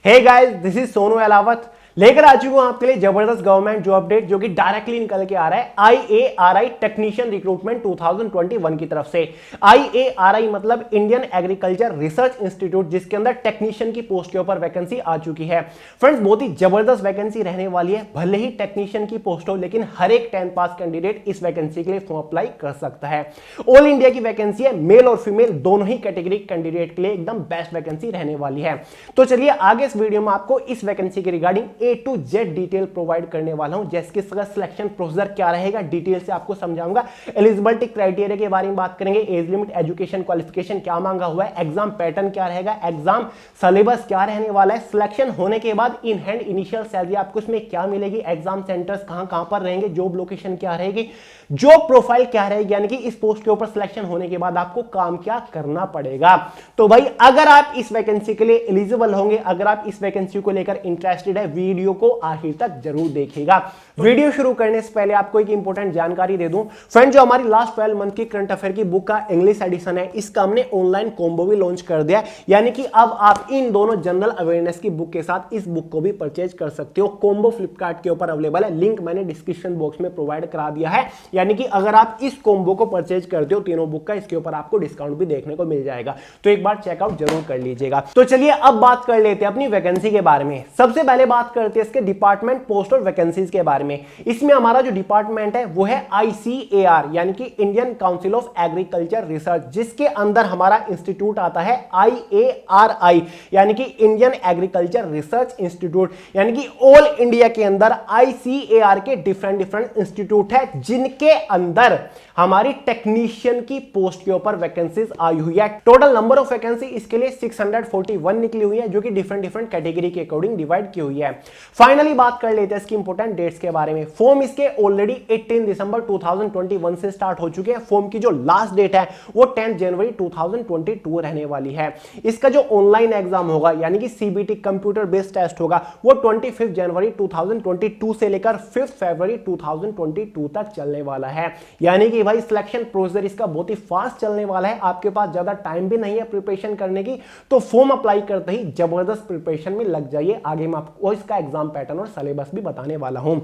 Hey guys, this is Sonu Alawat लेकर आ चुका हूं आपके लिए जबरदस्त गवर्नमेंट जॉब अपडेट जो कि डायरेक्टली निकल के आ रहा है IARI टेक्नीशियन रिक्रूटमेंट 2021 की तरफ से। IARI मतलब इंडियन एग्रीकल्चर रिसर्च इंस्टीट्यूट, जिसके अंदर टेक्नीशियन की पोस्ट के ऊपर वैकेंसी आ चुकी है। फ्रेंड्स, बहुत ही जबरदस्त वैकेंसी रहने वाली है। भले ही टेक्नीशियन की पोस्ट हो, लेकिन हर एक 10th पास कैंडिडेट इस वैकेंसी के लिए फॉर्म अप्लाई कर सकता है। ऑल इंडिया की वैकेंसी है, मेल और फीमेल दोनों ही कैटेगरी कैंडिडेट के लिए एकदम बेस्ट वैकेंसी रहने वाली है। तो चलिए आगे इस वीडियो में आपको इस वैकेंसी के regarding A to Z detail provide करने वाला हूं। जैसे कि इसका सिलेक्शन प्रोसीजर क्या रहेगा, डिटेल से आपको समझाऊंगा। एलिजिबिलिटी क्राइटेरिया के बारे में बात करेंगे, एज लिमिट, एजुकेशन क्वालिफिकेशन क्या मांगा हुआ है, एग्जाम पैटर्न क्या रहेगा, एग्जाम सिलेबस क्या रहने वाला है, सिलेक्शन होने के बाद इन हैंड इनिशियल सैलरी आपको इसमें क्या मिलेगी, एग्जाम सेंटर्स कहां पर रहेंगे, जॉब लोकेशन क्या रहेगी, जॉब प्रोफाइल क्या रहेगी, यानी कि इस पोस्ट के ऊपर सिलेक्शन होने के बाद आपको काम क्या करना पड़ेगा। तो भाई अगर आप इस वैकेंसी के लिए एलिजिबल होंगे, अगर आप इस वैकेंसी को लेकर इंटरेस्टेड है, वीडियो को आखिर तक जरूर देखिएगा। वीडियो शुरू करने से पहले आपको एक इंपॉर्टेंट जानकारी दे दूं। फ्रेंड, जो हमारी लास्ट 12 मंथ की करंट अफेयर की बुक का इंग्लिश एडिशन है, इसका हमने ऑनलाइन कॉम्बो भी लॉन्च कर दिया, यानी कि अब आप इन दोनों जनरल अवेयरनेस की बुक के साथ इस बुक को भी परचेज कर सकते हो। कॉम्बो फ्लिपकार्ट के ऊपर अवेलेबल है, लिंक मैंने डिस्क्रिप्शन बॉक्स में प्रोवाइड करा दिया है। यानी कि अगर आप इस कॉम्बो को परचेज करते हो तीनों बुक का, इसके ऊपर आपको डिस्काउंट भी देखने को मिल जाएगा, तो एक बार चेकआउट जरूर कर लीजिएगा। तो चलिए अब बात कर लेते हैं अपनी वैकेंसी के बारे में। सबसे पहले बात करते हैं इसके डिपार्टमेंट, पोस्ट और वैकेंसीज के बारे में। इसमें हमारा जो डिपार्टमेंट है वो है ICAR, यानी कि Indian council of agriculture research, जिसके अंदर हमारा इंस्टीट्यूट आता है IARI, यानी कि इंडियन एग्रीकल्चर रिसर्च इंस्टीट्यूट। यानी कि ऑल इंडिया के अंदर ICAR के डिफरेंट इंस्टीट्यूट है, जिनके अंदर हमारी टेक्नीशियन की पोस्ट के ऊपर वैकेंसीज आई हुई है। टोटल नंबर ऑफ वैकेंसी इसके लिए 641 निकली हुई है, जो कि डिफरेंट कैटेगरी के अकॉर्डिंग डिवाइड की हुई है। फाइनली बात कर लेते हैं इसकी इंपॉर्टेंट डेट्स के बारे में। फॉर्म इसके ऑलरेडी 18 दिसंबर 2021 से स्टार्ट हो चुके हैं। फॉर्म की जो लास्ट डेट है वो 10 जनवरी 2022 रहने वाली है। इसका जो ऑनलाइन एग्जाम होगा, यानी कि CBT कंप्यूटर बेस्ड टेस्ट होगा, वो 25 जनवरी 2022 से लेकर 5 फरवरी 2022 तक चलने वाला है। यानी कि भाई सिलेक्शन प्रोसीजर इसका बहुत ही फास्ट चलने वाला है। आपके पास ज्यादा टाइम भी नहीं है प्रिपरेशन करने की, तो फॉर्म अप्लाई करते ही जबरदस्त प्रिपरेशन में लग जाइए। आगे मैं आपको इसका एग्जाम पैटर्न और सिलेबस भी बताने वाला हूं।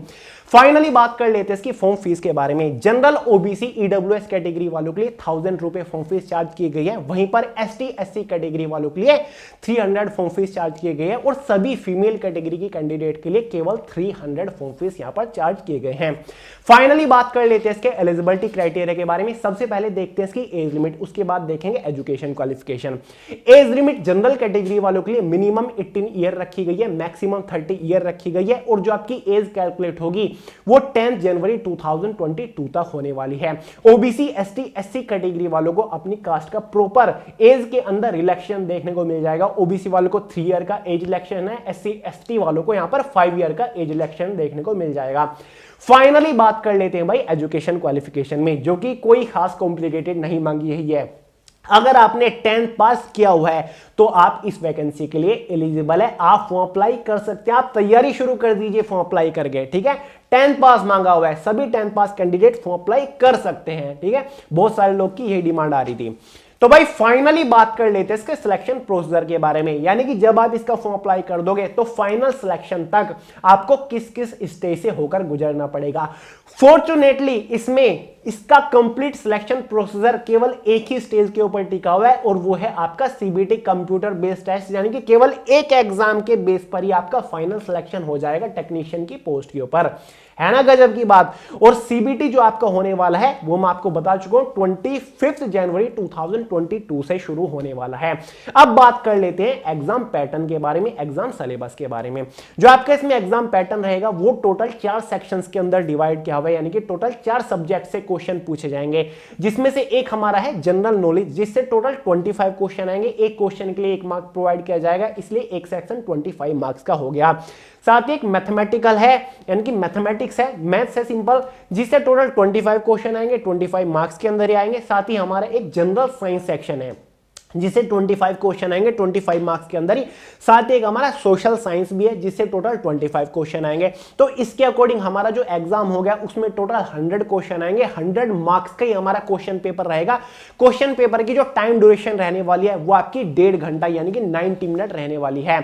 फाइनली बात कर लेते हैं इसकी फॉर्म फीस के बारे में। जनरल OBC EWS कैटेगरी वालों के लिए 1000 रुपए फॉर्म फीस चार्ज की गई है। वहीं पर ST SC कैटेगरी वालों के लिए 300 फॉर्म फीस चार्ज की गई है, और सभी फीमेल कैटेगरी की कैंडिडेट के लिए केवल 300 फॉर्म फीस यहां पर चार्ज किए गए हैं। फाइनली बात कर लेते हैं इसके एलिजिबिलिटी क्राइटेरिया के बारे में। सबसे पहले देखते हैं इसकी एज लिमिट, उसके बाद देखेंगे education qualification. Age limit general category वालों के लिए मिनिमम 18 ईयर रखी गई है, मैक्सिमम 30 ईयर रखी गई है, और जो आपकी एज कैलकुलेट होगी वो 10 जनवरी 2022 तक होने वाली है। OBC ST SC कैटेगरी वालों को अपनी कास्ट का प्रॉपर एज के अंदर रिलैक्सेशन देखने को मिल जाएगा। OBC वालों को 3 ईयर का एज रिलैक्सेशन है, SC ST वालों को यहां पर 5 ईयर का एज रिलैक्सेशन देखने को मिल जाएगा। फाइनली बात कर लेते हैं भाई एजुकेशन क्वालिफिकेशन में, जो कि कोई खास कॉम्प्लिकेटेड नहीं मांगी है। अगर आपने 10th पास किया हुआ है तो आप इस वैकेंसी के लिए एलिजिबल है, आप फॉर्म अप्लाई कर सकते हैं। आप तैयारी शुरू कर दीजिए फॉर्म अप्लाई करके, ठीक है। 10th पास मांगा हुआ है, सभी 10th पास कैंडिडेट फॉर्म अप्लाई कर सकते हैं, ठीक है। बहुत सारे लोग की यही डिमांड आ रही थी। तो भाई फाइनली बात कर लेते हैं इसके सिलेक्शन प्रोसीजर के बारे में। यानी कि जब आप इसका फॉर्म अप्लाई कर दोगे तो फाइनल सिलेक्शन तक आपको किस किस स्टेज से होकर गुजरना पड़ेगा। फॉर्चुनेटली इसमें इसका कंप्लीट सिलेक्शन प्रोसीजर केवल एक ही स्टेज के ऊपर टिका हुआ है, और वो है आपका CBT कंप्यूटर बेस्ड टेस्ट। यानी कि केवल एक एग्जाम के बेस पर ही आपका फाइनल सिलेक्शन हो जाएगा टेक्नीशियन की पोस्ट के ऊपर, है ना गजब की बात। और CBT जो आपका होने वाला है वो मैं आपको बता चुका हूं 25 जनवरी 2022 से शुरू होने वाला है। अब बात कर लेते हैं एग्जाम पैटर्न के बारे में, एग्जाम सिलेबस के बारे में। जो आपका इसमें एग्जाम पैटर्न रहेगा वो टोटल 4 सेक्शंस के अंदर डिवाइड किया हुआ है, यानी कि टोटल 4 सब्जेक्ट से क्वेश्चन पूछे जाएंगे, जिसमें से एक हमारा है जनरल नॉलेज, जिससे टोटल 25 क्वेश्चन आएंगे। एक क्वेश्चन के लिए 1 मार्क प्रोवाइड किया जाएगा, इसलिए एक सेक्शन 25 मार्क्स का हो गया। साथ ही एक मैथमेटिकल है, यानी कि मैथमेटिक्स है, मैथ्स है सिंपल, जिससे टोटल 25 क्वेश्चन आएंगे, 25 मार्क्स के अंदर ही आएंगे। साथ ही हमारा एक जनरल साइंस सेक्शन है, जिससे 25 क्वेश्चन आएंगे 25 मार्क्स के अंदर ही। साथ ही एक हमारा सोशल साइंस भी है जिससे टोटल 25 क्वेश्चन आएंगे। तो इसके अकॉर्डिंग हमारा जो एग्जाम हो गया उसमें टोटल 100 क्वेश्चन आएंगे, 100 मार्क्स का ही हमारा क्वेश्चन पेपर रहेगा। क्वेश्चन पेपर की जो टाइम ड्यूरेशन रहने वाली है वो आपकी 1.5 घंटा यानी कि 90 मिनट रहने वाली है।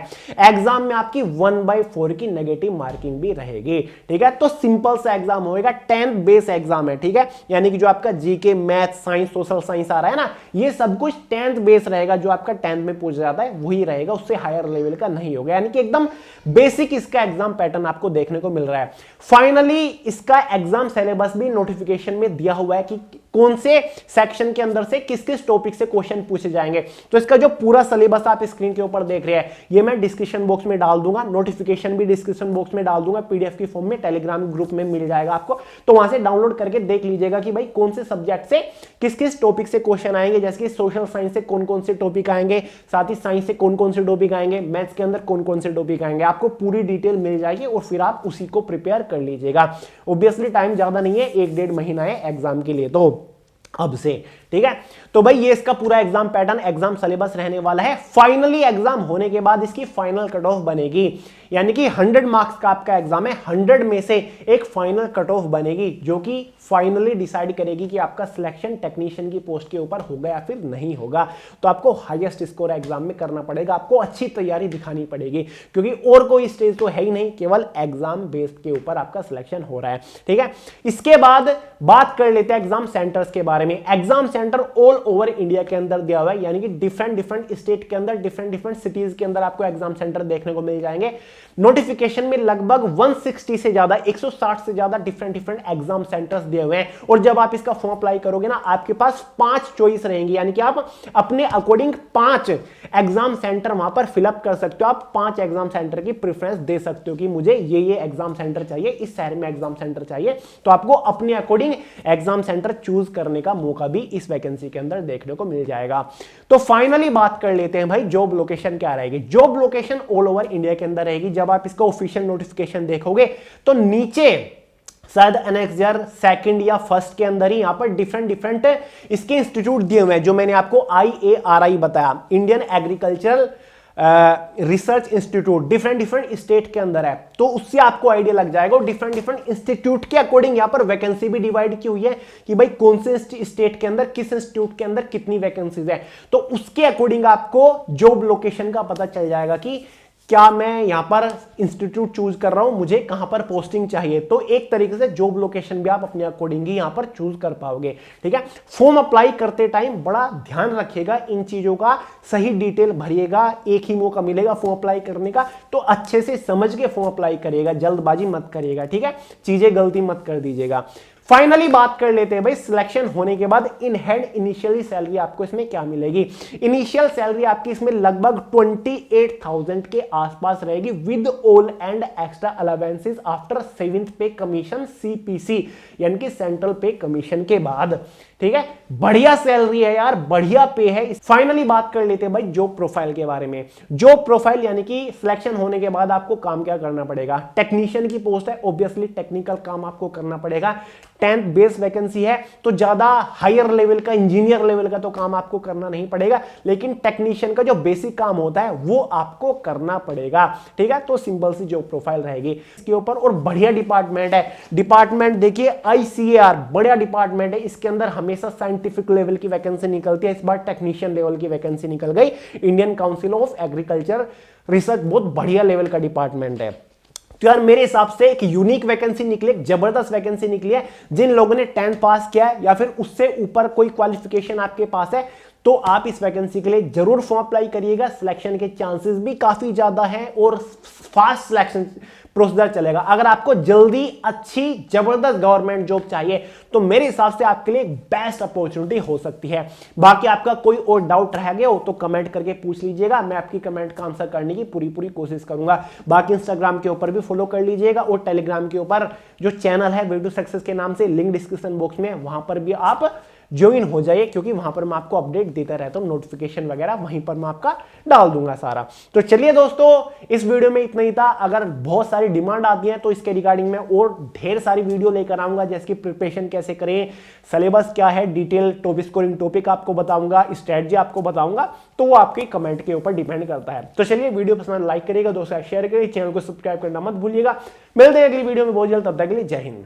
एग्जाम में आपकी 1/4 की नेगेटिव मार्किंग भी रहेगी। ठीक है, तो सिंपल सा एग्जाम होगा, 10th बेस एग्जाम है। ठीक है, यानी कि जो आपका GK, math, science, social science आ रहा है ना, ये सब कुछ 10th बेस रहेगा। जो आपका 10th में पूछा जाता है वही रहेगा, उससे हायर लेवल का नहीं होगा। यानी कि एकदम बेसिक इसका एग्जाम पैटर्न आपको देखने को मिल रहा है। फाइनली इसका एग्जाम सिलेबस भी नोटिफिकेशन में दिया हुआ है कि कौन से सेक्शन के अंदर से किस किस टॉपिक से क्वेश्चन पूछे जाएंगे। तो इसका जो पूरा सिलेबस आप स्क्रीन के ऊपर देख रहे हैं ये मैं डिस्क्रिप्शन बॉक्स में डाल दूंगा, नोटिफिकेशन भी डिस्क्रिप्शन बॉक्स में डाल दूंगा, पीडीएफ की फॉर्म में टेलीग्राम ग्रुप में मिल जाएगा आपको। तो वहां से डाउनलोड करके देख लीजिएगा कि भाई कौन से सब्जेक्ट से किस किस टॉपिक से क्वेश्चन आएंगे। जैसे कि सोशल साइंस से कौन कौन से टॉपिक आएंगे, साथ ही साइंस से कौन कौन से टॉपिक आएंगे, मैथ्स के अंदर कौन कौन से टॉपिक आएंगे, आपको पूरी डिटेल मिल जाएगी और फिर आप उसी को प्रिपेयर कर लीजिएगा। ऑब्वियसली टाइम ज्यादा नहीं है, 1-1.5 महीना है एग्जाम के लिए तो अब से। ठीक है, तो भाई ये इसका पूरा एग्जाम पैटर्न, एग्जाम सिलेबस रहने वाला है। फाइनली एग्जाम होने के बाद इसकी फाइनल कट ऑफ बनेगी, यानी कि 100 मार्क्स का आपका एग्जाम है, 100 में से एक फाइनल कट ऑफ बनेगी जो कि फाइनली डिसाइड करेगी कि आपका सिलेक्शन टेक्नीशियन की पोस्ट के ऊपर होगा या फिर नहीं होगा। तो आपको हाईएस्ट स्कोर एग्जाम में करना पड़ेगा, आपको अच्छी तैयारी दिखानी पड़ेगी, क्योंकि और कोई स्टेज तो है ही नहीं, केवल एग्जाम बेस्ड के ऊपर आपका सिलेक्शन हो रहा है। ठीक है, इसके बाद बात कर लेते हैं एग्जाम सेंटर्स के बारे में। Exam centre all over India के अंदर दिया हुआ है, यानी कि डिफरेंट स्टेट के अंदर, डिफरेंट सिटीज के अंदर आपको एग्जाम सेंटर देखने को मिल जाएंगे। नोटिफिकेशन में लगभग 160 से ज्यादा, 160 से ज्यादा डिफरेंट एग्जाम सेंटर्स दिए हुए हैं। और जब आप इसका फॉर्म अप्लाई करोगे ना, आपके पास 5 चॉइस रहेंगी, यानी कि आप अपने अकॉर्डिंग 5 एग्जाम सेंटर वहां पर फिलअप कर सकते हो। आप 5 एग्जाम सेंटर की प्रेफरेंस दे सकते हो कि मुझे ये एग्जाम सेंटर चाहिए, इस शहर में एग्जाम सेंटर चाहिए। तो आपको अपने अकॉर्डिंग एग्जाम सेंटर चूज करने का मौका भी इस वैकेंसी के अंदर देखने को मिल जाएगा। तो फाइनली बात कर लेते हैं भाई जॉब लोकेशन क्या रहेगी। Job location all over India के अंदर रहेगी। जब आप इसका ऑफिशियल नोटिफिकेशन देखोगे तो नीचे शायद एनेक्सर सेकंड या फर्स्ट के अंदर ही यहां पर डिफरेंट इसके इंस्टीट्यूट दिए हुए हैं, जो मैंने आपको IARI बताया, Indian agricultural research institute, different state के अंदर है। तो उससे आपको आइडिया लग जाएगा। डिफरेंट इंस्टीट्यूट के अकॉर्डिंग यहां पर वैकेंसी भी डिवाइड की हुई है कि भाई कौन से स्टेट के अंदर, किस इंस्टीट्यूट के अंदर कितनी वैकेंसीज है। तो उसके अकॉर्डिंग आपको जॉब लोकेशन का पता चल जाएगा कि क्या मैं यहां पर इंस्टीट्यूट चूज कर रहा हूं, मुझे कहां पर पोस्टिंग चाहिए। तो एक तरीके से जॉब लोकेशन भी आप अपने अकॉर्डिंग ही यहां पर चूज कर पाओगे। ठीक है, फॉर्म अप्लाई करते टाइम बड़ा ध्यान रखिएगा इन चीजों का, सही डिटेल भरिएगा। एक ही मौका मिलेगा फॉर्म अप्लाई करने का, तो अच्छे से समझ के फॉर्म अप्लाई करिएगा, जल्दबाजी मत करिएगा। ठीक है, चीजें गलती मत कर दीजिएगा। फाइनली बात कर लेते हैं भाई सिलेक्शन होने के बाद इन हैंड इनिशियली सैलरी आपको इसमें क्या मिलेगी। इनिशियल सैलरी आपकी इसमें लगभग 28,000 के आसपास रहेगी with all and extra allowances after 7th पे कमीशन CPC, यानी कि सेंट्रल पे कमीशन के बाद। ठीक है, बढ़िया सैलरी है यार, बढ़िया पे है। फाइनली बात कर लेते हैं भाई जॉब प्रोफाइल के बारे में। जॉब प्रोफाइल यानी कि सिलेक्शन होने के बाद आपको काम क्या करना पड़ेगा। टेक्नीशियन की पोस्ट है, ऑब्वियसली टेक्निकल काम आपको करना पड़ेगा। 10th बेस वैकेंसी है तो ज्यादा हायर लेवल का, इंजीनियर लेवल का तो काम आपको करना नहीं पड़ेगा, लेकिन टेक्नीशियन का जो बेसिक काम होता है वो आपको करना पड़ेगा। ठीक है, तो सिंपल सी जॉब प्रोफाइल रहेगी इसके ऊपर। और बढ़िया डिपार्टमेंट है, डिपार्टमेंट देखिए ICAR, बढ़िया डिपार्टमेंट है। इसके अंदर हमेशा साइंटिफिक लेवल की वैकेंसी निकलती है, इस बार टेक्नीशियन लेवल की वैकेंसी निकल गई। Indian council of agriculture research, बहुत बढ़िया लेवल का डिपार्टमेंट है। तो यार मेरे हिसाब से एक यूनिक वैकेंसी निकली, जबरदस्त वैकेंसी निकली है। जिन लोगों ने 10th पास किया है या फिर उससे ऊपर कोई क्वालिफिकेशन आपके पास है, तो आप इस वैकेंसी के लिए जरूर फॉर्म अप्लाई करिएगा। सिलेक्शन के चांसेस भी काफी ज्यादा हैं और फास्ट सिलेक्शन प्रोसीजर चलेगा। अगर आपको जल्दी अच्छी जबरदस्त गवर्नमेंट जॉब चाहिए तो मेरे हिसाब से आपके लिए बेस्ट अपॉर्चुनिटी हो सकती है। बाकी आपका कोई और डाउट रह गया हो तो कमेंट करके पूछ लीजिएगा, मैं आपकी कमेंट का आंसर करने की पूरी कोशिश करूंगा। बाकी इंस्टाग्राम के ऊपर भी फॉलो कर लीजिएगा और टेलीग्राम के ऊपर जो चैनल है वे टू सक्सेस के नाम से, लिंक डिस्क्रिप्शन बॉक्स में, वहां पर भी आप ज्वाइन हो जाइए, क्योंकि वहां पर मैं आपको अपडेट देता रहता हूं, नोटिफिकेशन वगैरह वहीं पर मैं आपका डाल दूंगा सारा। तो चलिए दोस्तों, इस वीडियो में इतना ही था। अगर बहुत सारी डिमांड आती है तो इसके रिगार्डिंग में और ढेर सारी वीडियो लेकर आऊंगा, जैसे कि प्रिपरेशन कैसे करें, सिलेबस क्या है, डिटेल टॉपिक स्कोरिंग टॉपिक आपको बताऊंगा, स्ट्रेटजी आपको बताऊंगा, तो वो आपके कमेंट के ऊपर डिपेंड करता है। तो चलिए, वीडियो पसंद लाइक करिएगा, दोस्तों शेयर करिए, चैनल को सब्सक्राइब करना मत भूलिएगा। मिलते हैं अगली वीडियो में बहुत जल्द, तब तक के लिए जय हिंद।